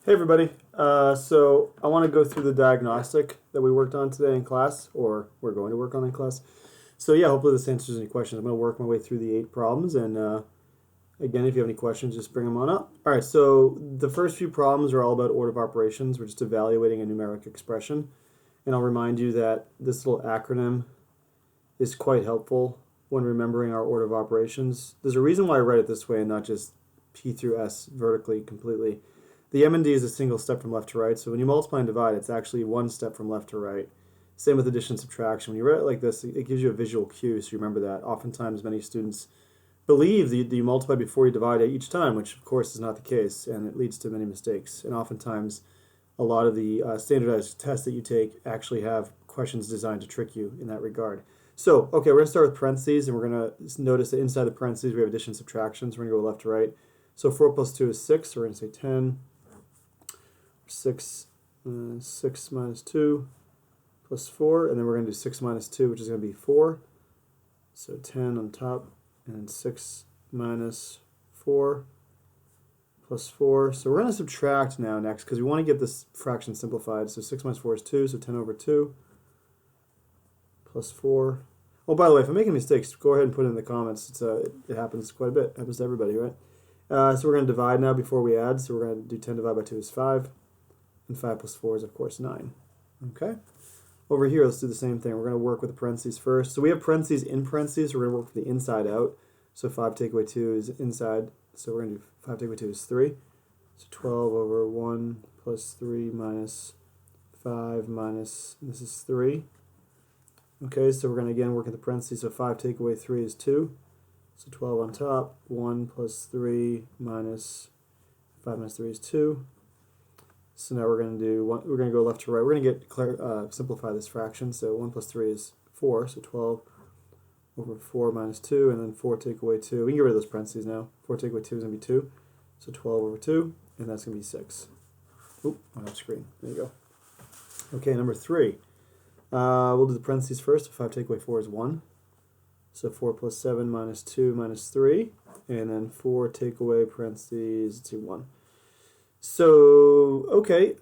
Hey everybody. So I want to go through the diagnostic that we worked on today in class, or we're going to work on in class. So yeah, hopefully this answers any questions. I'm going to work my way through the 8 problems, and again, if you have any questions, just bring them on up. All right, so the first few problems are all about order of operations. We're just evaluating a numeric expression, and I'll remind you that this little acronym is quite helpful when remembering our order of operations. There's a reason why I write it this way and not just P through S vertically completely. The M and D is a single step from left to right, so when you multiply and divide, it's actually one step from left to right. Same with addition and subtraction. When you write it like this, it gives you a visual cue, so you remember that. Oftentimes, many students believe that you multiply before you divide each time, which of course is not the case, and it leads to many mistakes. And oftentimes, a lot of the standardized tests that you take actually have questions designed to trick you in that regard. So, okay, we're going to start with parentheses, and we're going to notice that inside the parentheses we have addition and subtraction, so we're going to go left to right. So 4 plus 2 is 6, so we're going to say 10. 6 minus 2 plus 4, and then we're going to do 6 minus 2, which is going to be 4. So 10 on top, and then 6 minus 4 plus 4. So we're going to subtract now next, because we want to get this fraction simplified. So 6 minus 4 is 2, so 10 over 2 plus 4. Oh, by the way, if I'm making mistakes, go ahead and put it in the comments. It happens quite a bit. It happens to everybody, right? So we're going to divide now before we add. So we're going to do 10 divided by 2 is 5. And 5 plus 4 is, of course, 9. Okay? Over here, let's do the same thing. We're going to work with the parentheses first. So we have parentheses in parentheses. We're going to work from the inside out. So 5 take away 2 is inside. So we're going to do 5 take away 2 is 3. So 12 over 1 plus 3 minus 5 minus, this is 3. Okay, so we're going to again work in the parentheses. So 5 take away 3 is 2. So 12 on top. 1 plus 3 minus 5 minus 3 is 2. So now we're going to go left to right. We're going to simplify this fraction. So 1 plus 3 is 4. So 12 over 4 minus 2. And then 4 take away 2. We can get rid of those parentheses now. 4 take away 2 is going to be 2. So 12 over 2. And that's going to be 6. Oop, on off screen. There you go. Okay, number 3. We'll do the parentheses first. So 5 take away 4 is 1. So 4 plus 7 minus 2 minus 3. And then 4 take away parentheses, let's see, 1. So, okay,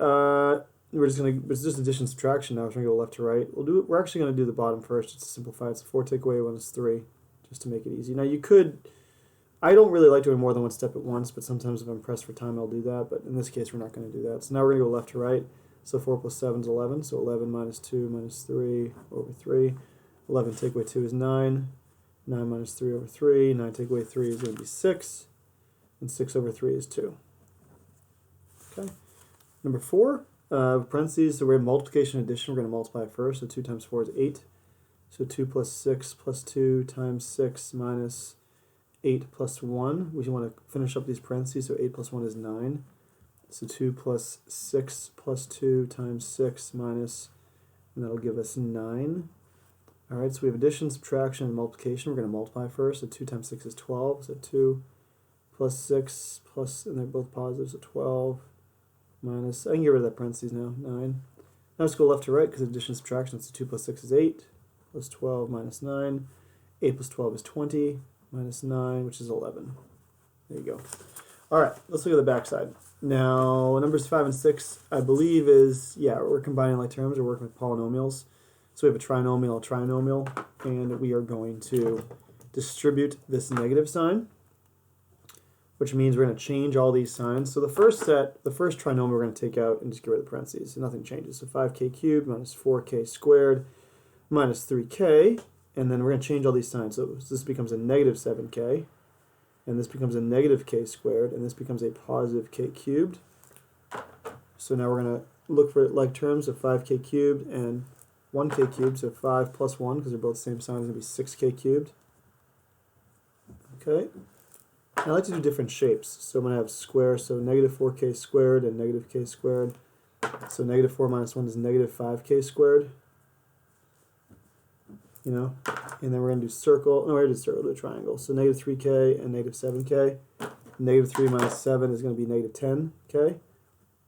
it's just addition and subtraction now. We're going to go left to right. We're actually going to do the bottom first just to simplify it. So 4 take away 1 is 3, just to make it easy. Now I don't really like doing more than one step at once, but sometimes if I'm pressed for time, I'll do that. But in this case, we're not going to do that. So now we're going to go left to right. So 4 plus 7 is 11. So 11 minus 2 minus 3 over 3. 11 take away 2 is 9. 9 minus 3 over 3. 9 take away 3 is going to be 6. And 6 over 3 is 2. Okay. Number 4, parentheses, so we have multiplication and addition. We're going to multiply first. So 2 times 4 is 8. So 2 plus 6 plus 2 times 6 minus 8 plus 1. We want to finish up these parentheses. So 8 plus 1 is 9. So 2 plus 6 plus 2 times 6 minus, and that'll give us 9. All right, so we have addition, subtraction, and multiplication. We're going to multiply first. So 2 times 6 is 12. So 2 plus 6 plus, and they're both positive, so 12. Minus, I can get rid of that parentheses now, 9. Now let's go left to right because addition and subtraction, so 2 plus 6 is 8, plus 12 minus 9. 8 plus 12 is 20, minus 9, which is 11. There you go. All right, let's look at the back side. Now, numbers 5 and 6, I believe we're combining like terms. We're working with polynomials. So we have a trinomial, and we are going to distribute this negative sign, which means we're going to change all these signs. So the first trinomial we're going to take out and just get rid of the parentheses. So nothing changes. So 5k cubed minus 4k squared minus 3k. And then we're going to change all these signs. So this becomes a negative 7k. And this becomes a negative k squared. And this becomes a positive k cubed. So now we're going to look for like terms of 5k cubed and 1k cubed. So 5 plus 1, because they're both the same sign, is going to be 6k cubed. Okay. I like to do different shapes. So I'm going to have square, so negative 4k squared and negative k squared. So negative 4 minus 1 is negative 5k squared. And then we're going to do circle. No, we already did circle, do a triangle. So negative 3k and negative 7k. Negative 3 minus 7 is going to be negative 10k.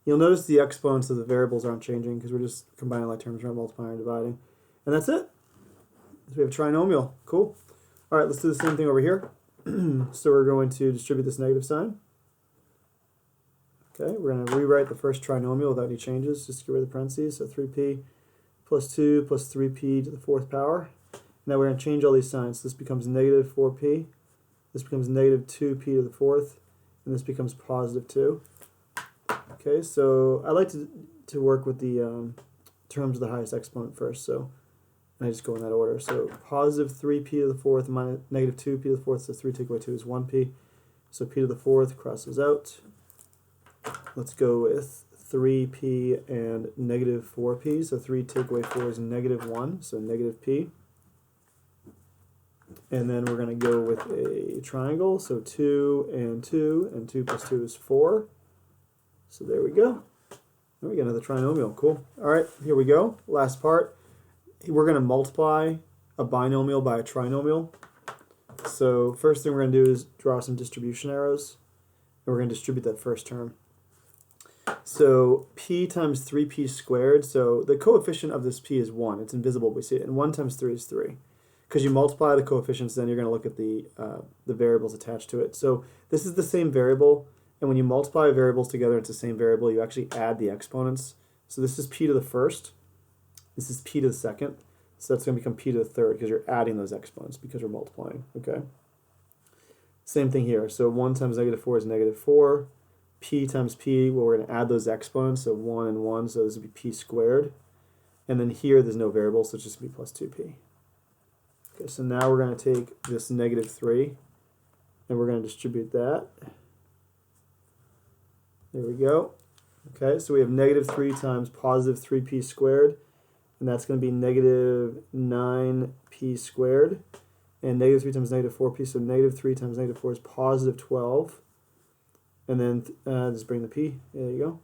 You'll notice the exponents of the variables aren't changing because we're just combining like terms, we're not multiplying or dividing. And that's it. So we have a trinomial. Cool. All right, let's do the same thing over here. So we're going to distribute this negative sign. Okay, we're going to rewrite the first trinomial without any changes, just get rid of the parentheses. So 3p plus 2 plus 3p to the fourth power. Now we're going to change all these signs. This becomes negative 4p, this becomes negative 2p to the fourth, and this becomes positive 2. Okay, so I like to work with the terms of the highest exponent first, so I just go in that order. So positive 3p to the fourth minus negative 2p to the fourth, so 3 take away 2 is 1p. So p to the fourth crosses out. Let's go with 3p and negative 4p. So 3 take away 4 is negative 1, so negative p. And then we're going to go with a triangle. So 2 and 2 plus 2 is 4. So there we go. There we go, another trinomial. Cool. All right, here we go. Last part. We're going to multiply a binomial by a trinomial. So first thing we're going to do is draw some distribution arrows. And we're going to distribute that first term. So p times 3p squared. So the coefficient of this p is 1. It's invisible, we see it. And 1 times 3 is 3. Because you multiply the coefficients, then you're going to look at the variables attached to it. So this is the same variable. And when you multiply variables together, it's the same variable. You actually add the exponents. So this is p to the first. This is p to the second. So that's going to become p to the third because you're adding those exponents because we're multiplying. Okay. Same thing here. So 1 times negative 4 is negative 4. P times p, well, we're going to add those exponents. So 1 and 1, so this would be p squared. And then here, there's no variable, so it's just going to be plus 2p. Okay, so now we're going to take this negative 3, and we're going to distribute that. There we go. Okay, so we have negative 3 times positive 3p squared, and that's going to be negative 9p squared. And negative 3 times negative 4p, so negative 3 times negative 4 is positive 12. And then just bring the p, there you go.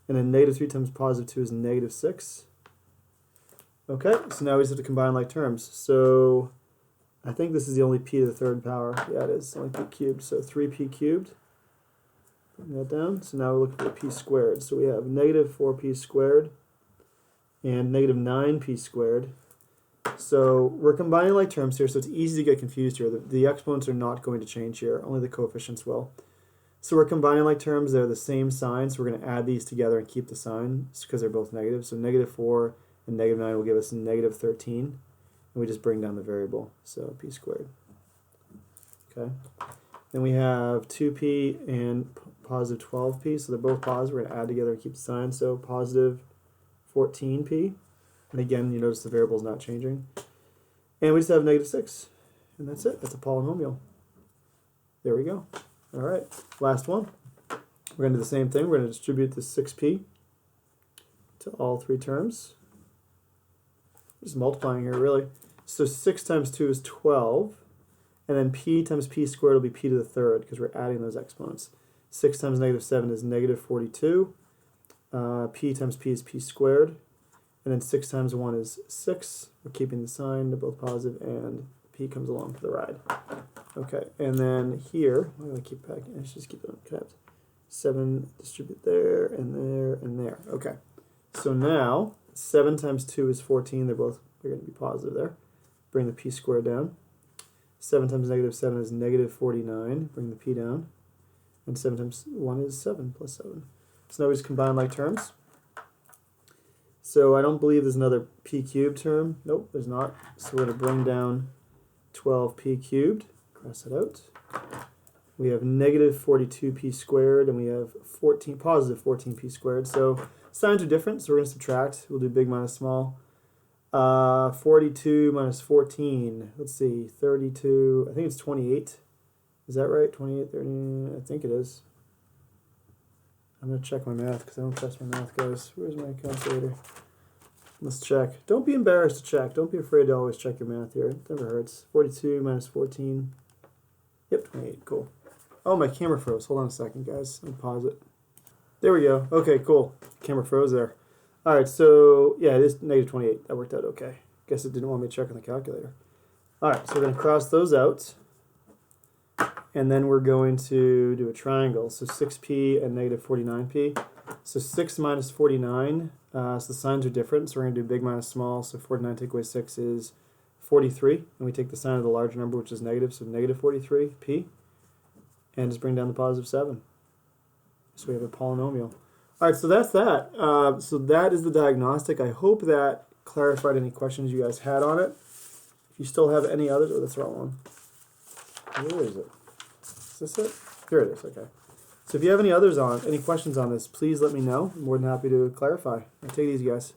And then negative 3 times positive 2 is negative 6. Okay, so now we just have to combine like terms. So I think this is the only p to the third power. Yeah, it is, only p cubed. So 3p cubed. Bring that down. So now we're looking for p squared. So we have negative 4p squared and negative 9p squared. So we're combining like terms here, so it's easy to get confused here. The exponents are not going to change here, only the coefficients will. So we're combining like terms, they're the same sign, so we're going to add these together and keep the sign because they're both negative. So negative 4 and negative 9 will give us negative 13, and we just bring down the variable, so p squared. Okay. Then we have 2p and positive 12p, so they're both positive. We're going to add together and keep the sign, so positive 14p. And again, you notice the variable is not changing. And we just have negative 6, and that's it. That's a polynomial. There we go. All right, last one. We're going to do the same thing. We're going to distribute the 6p to all three terms. Just multiplying here, really. So 6 times 2 is 12. And then p times p squared will be p to the third because we're adding those exponents. 6 times negative 7 is negative 42. P times p is p squared. And then 6 times 1 is 6. We're keeping the sign. They're both positive, and p comes along for the ride. Okay, and then here, I'm going to keep back. Let's just keep them kept. 7 distribute there, and there, and there. Okay, so now 7 times 2 is 14. They're going to be positive there. Bring the p squared down. 7 times negative 7 is negative 49. Bring the p down. And 7 times 1 is 7 plus 7. So now we just combine like terms. So I don't believe there's another p cubed term. Nope, there's not. So we're going to bring down 12p cubed. Cross it out. We have negative 42p squared, and we have positive 14p squared. So signs are different, so we're going to subtract. We'll do big minus small. 42 minus 14. Let's see, 32. I think it's 28. Is that right? 28, 30. I think it is. I'm going to check my math because I don't trust my math, guys. Where's my calculator? Let's check. Don't be embarrassed to check. Don't be afraid to always check your math here. It never hurts. 42 minus 14. Yep, 28. Cool. Oh, my camera froze. Hold on a second, guys. Let me pause it. There we go. Okay, cool. Camera froze there. All right, so yeah, it is negative 28. That worked out okay. Guess it didn't want me to check on the calculator. All right, so we're going to cross those out. And then we're going to do a triangle. So 6p and negative 49p. So 6 minus 49. So the signs are different. So we're going to do big minus small. So 49 take away 6 is 43. And we take the sign of the larger number, which is negative. So negative 43p. And just bring down the positive 7. So we have a polynomial. All right, so that's that. So that is the diagnostic. I hope that clarified any questions you guys had on it. If you still have any others, oh, that's the wrong one. Where is it? Is this it? Here it is. Okay. So if you have any questions on this, please let me know. I'm more than happy to clarify. Take it easy, guys.